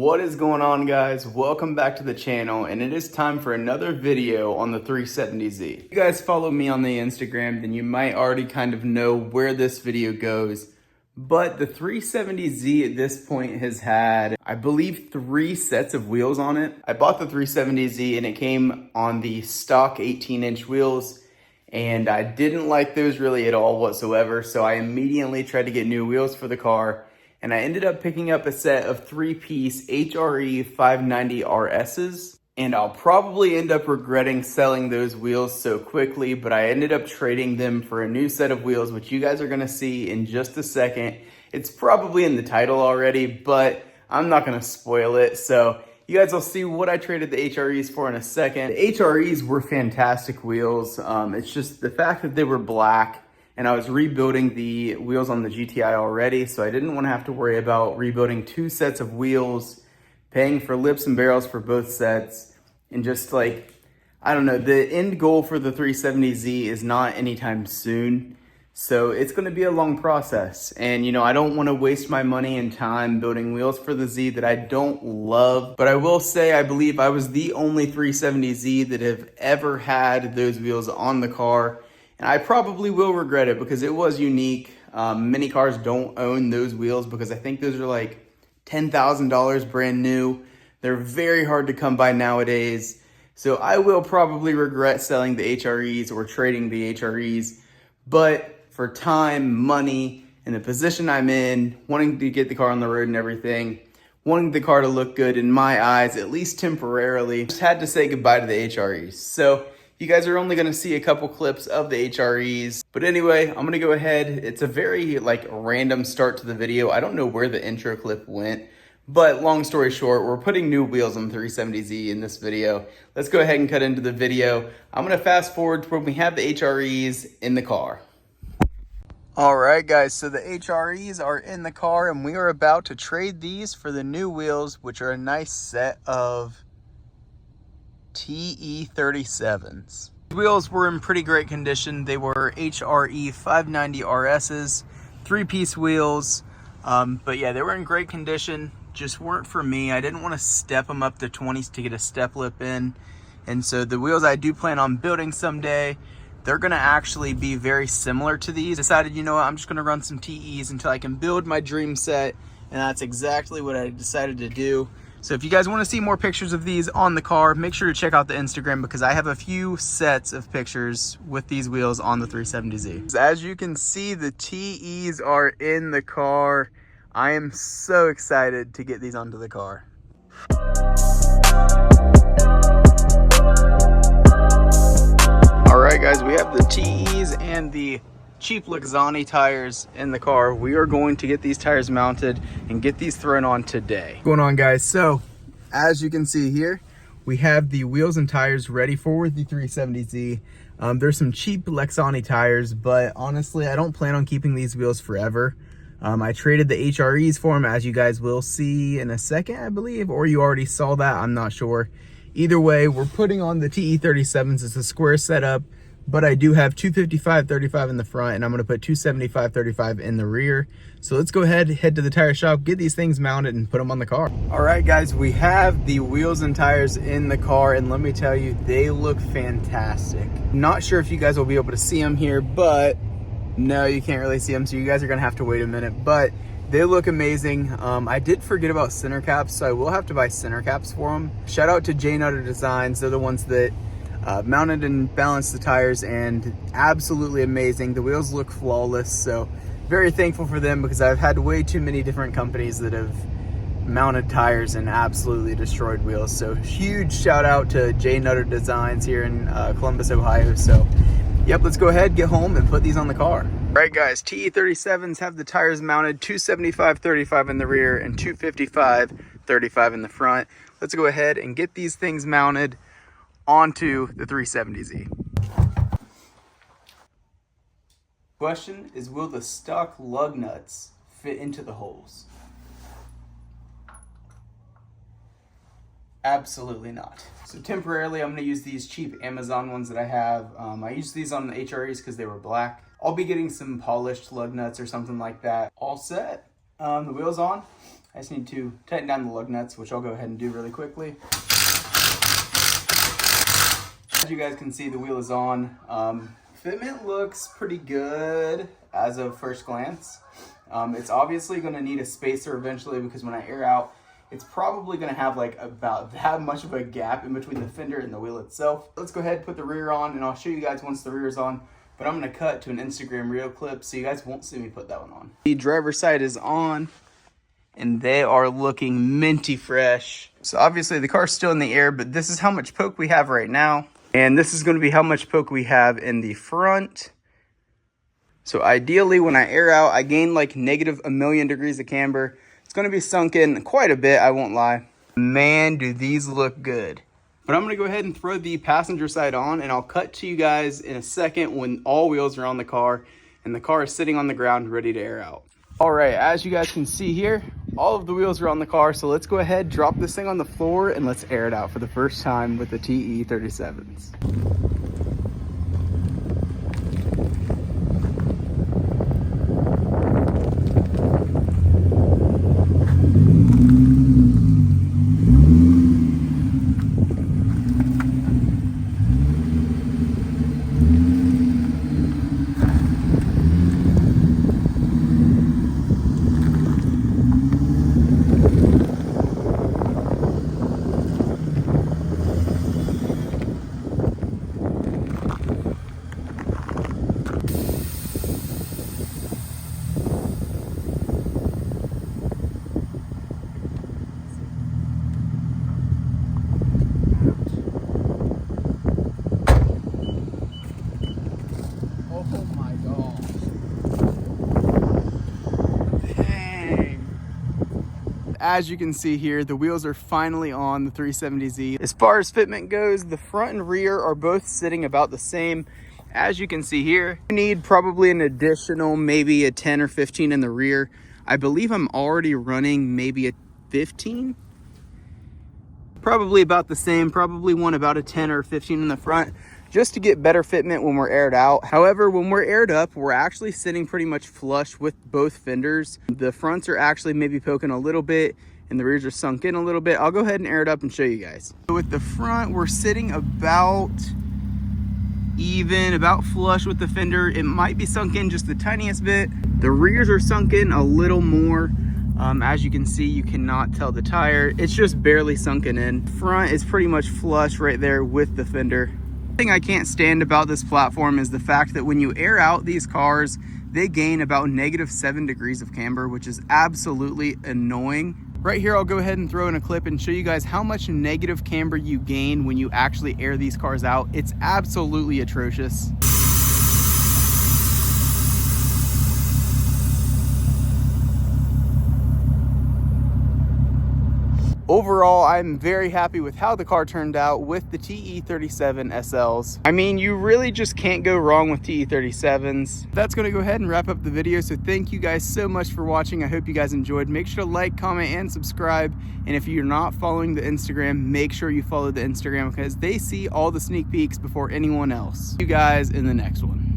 What is going on, guys? Welcome back to the channel, and it is time for another video on the 370Z. If you guys follow me on the Instagram, then you might already kind of know where this video goes. But the 370Z at this point has had, I believe, 3 sets of wheels on it. I bought the 370Z and it came on the stock 18-inch wheels, and I didn't like those really at all whatsoever. So I immediately tried to get new wheels for the car, and I ended up picking up a set of 3-piece HRE 590 RSs. And I'll probably end up regretting selling those wheels so quickly, but I ended up trading them for a new set of wheels, which you guys are gonna see in just a second. It's probably in the title already, but I'm not gonna spoil it. So you guys will see what I traded the HREs for in a second. The HREs were fantastic wheels. It's just the fact that they were black, and I was rebuilding the wheels on the GTI already, so I didn't want to have to worry about rebuilding 2 sets of wheels, paying for lips and barrels for both sets, and just like, I don't know, the end goal for the 370Z is not anytime soon, so it's going to be a long process. And you know, I don't want to waste my money and time building wheels for the Z that I don't love, but I will say I believe I was the only 370Z that have ever had those wheels on the car. And I probably will regret it because it was unique. Many cars don't own those wheels because I think those are like $10,000 brand new. They're very hard to come by nowadays. So I will probably regret selling the HREs or trading the HREs. But for time, money, and the position I'm in, wanting to get the car on the road and everything, wanting the car to look good in my eyes, at least temporarily, just had to say goodbye to the HREs. So you guys are only gonna see a couple clips of the HREs. But anyway, I'm gonna go ahead. It's a very random start to the video. I don't know where the intro clip went, but long story short, we're putting new wheels on the 370Z in this video. Let's go ahead and cut into the video. I'm gonna fast forward to when we have the HREs in the car. All right, guys, so the HREs are in the car and we are about to trade these for the new wheels, which are a nice set of TE37s. The wheels were in pretty great condition. They were HRE 590 RSs, 3-piece wheels. But yeah, they were in great condition. Just weren't for me. I didn't want to step them up to 20s to get a step lip in. And so the wheels I do plan on building someday, they're gonna actually be very similar to these. Decided, you know what, I'm just gonna run some TEs until I can build my dream set. And that's exactly what I decided to do. So if you guys want to see more pictures of these on the car, make sure to check out the Instagram because I have a few sets of pictures with these wheels on the 370Z. As you can see, the TEs are in the car. I am so excited to get these onto the car. All right, guys, we have the TEs and the cheap Lexani tires in the car. We are going to get these tires mounted and get these thrown on today. What's going on, guys? So as you can see here, we have the wheels and tires ready for the 370Z. There's some cheap Lexani tires, but honestly, I don't plan on keeping these wheels forever. I traded the HREs for them, as you guys will see in a second, I believe, or you already saw that, I'm not sure. Either way, we're putting on the TE37s. It's a square setup, but I do have 255/35 in the front, and I'm gonna put 275/35 in the rear. So let's go ahead, head to the tire shop, get these things mounted, and put them on the car. All right, guys, we have the wheels and tires in the car, and let me tell you, they look fantastic. Not sure if you guys will be able to see them here, but no, you can't really see them, so you guys are gonna have to wait a minute, but they look amazing. I did forget about center caps, so I will have to buy center caps for them. Shout out to J Nutter Designs. They're the ones that mounted and balanced the tires, and absolutely amazing. The wheels look flawless, so very thankful for them because I've had way too many different companies that have mounted tires and absolutely destroyed wheels. So huge shout out to J Nutter Designs here in Columbus, Ohio. So yep, let's go ahead, get home, and put these on the car. All right, guys, TE37s have the tires mounted 275/35 in the rear and 255/35 in the front. Let's go ahead and get these things mounted onto the 370Z. Question is, will the stock lug nuts fit into the holes? Absolutely not. So temporarily, I'm gonna use these cheap Amazon ones that I have. I used these on the HREs because they were black. I'll be getting some polished lug nuts or something like that. All set. The wheel's on. I just need to tighten down the lug nuts, which I'll go ahead and do really quickly. As you guys can see, the wheel is on. Fitment looks pretty good as of first glance. It's obviously going to need a spacer eventually, because when I air out, it's probably going to have like about that much of a gap in between the fender and the wheel itself. Let's go ahead and put the rear on, and I'll show you guys once the rear is on. But I'm going to cut to an Instagram reel clip, so you guys won't see me put that one on. The driver's side is on, and they are looking minty fresh. So obviously the car's still in the air, but this is how much poke we have right now. And this is going to be how much poke we have in the front. So ideally, when I air out, I gain like negative 1,000,000 degrees of camber. It's going to be sunk in quite a bit, I won't lie. Man, do these look good. But I'm going to go ahead and throw the passenger side on, and I'll cut to you guys in a second when all wheels are on the car and the car is sitting on the ground ready to air out. All right, as you guys can see here, all of the wheels are on the car, so let's go ahead, drop this thing on the floor, and let's air it out for the first time with the TE37s. As you can see here, the wheels are finally on the 370Z. As far as fitment goes, the front and rear are both sitting about the same. As you can see here, you need probably an additional maybe a 10 or 15 in the rear. I believe I'm already running maybe a 15. Probably about the same, probably want about a 10 or 15 in the front, just to get better fitment when we're aired out. However, when we're aired up, we're actually sitting pretty much flush with both fenders. The fronts are actually maybe poking a little bit and the rears are sunk in a little bit. I'll go ahead and air it up and show you guys. So with the front, we're sitting about even, about flush with the fender. It might be sunk in just the tiniest bit. The rears are sunk in a little more. As you can see, you cannot tell the tire. It's just barely sunken in. Front is pretty much flush right there with the fender. Thing I can't stand about this platform is the fact that when you air out these cars, they gain about -7 degrees of camber, which is absolutely annoying. Right here, I'll go ahead and throw in a clip and show you guys how much negative camber you gain when you actually air these cars out. It's absolutely atrocious. Overall, I'm very happy with how the car turned out with the TE37 SLs. I mean, you really just can't go wrong with TE37s. That's gonna go ahead and wrap up the video, so thank you guys so much for watching. I hope you guys enjoyed. Make sure to like, comment, and subscribe. And if you're not following the Instagram, make sure you follow the Instagram, because they see all the sneak peeks before anyone else. See you guys in the next one.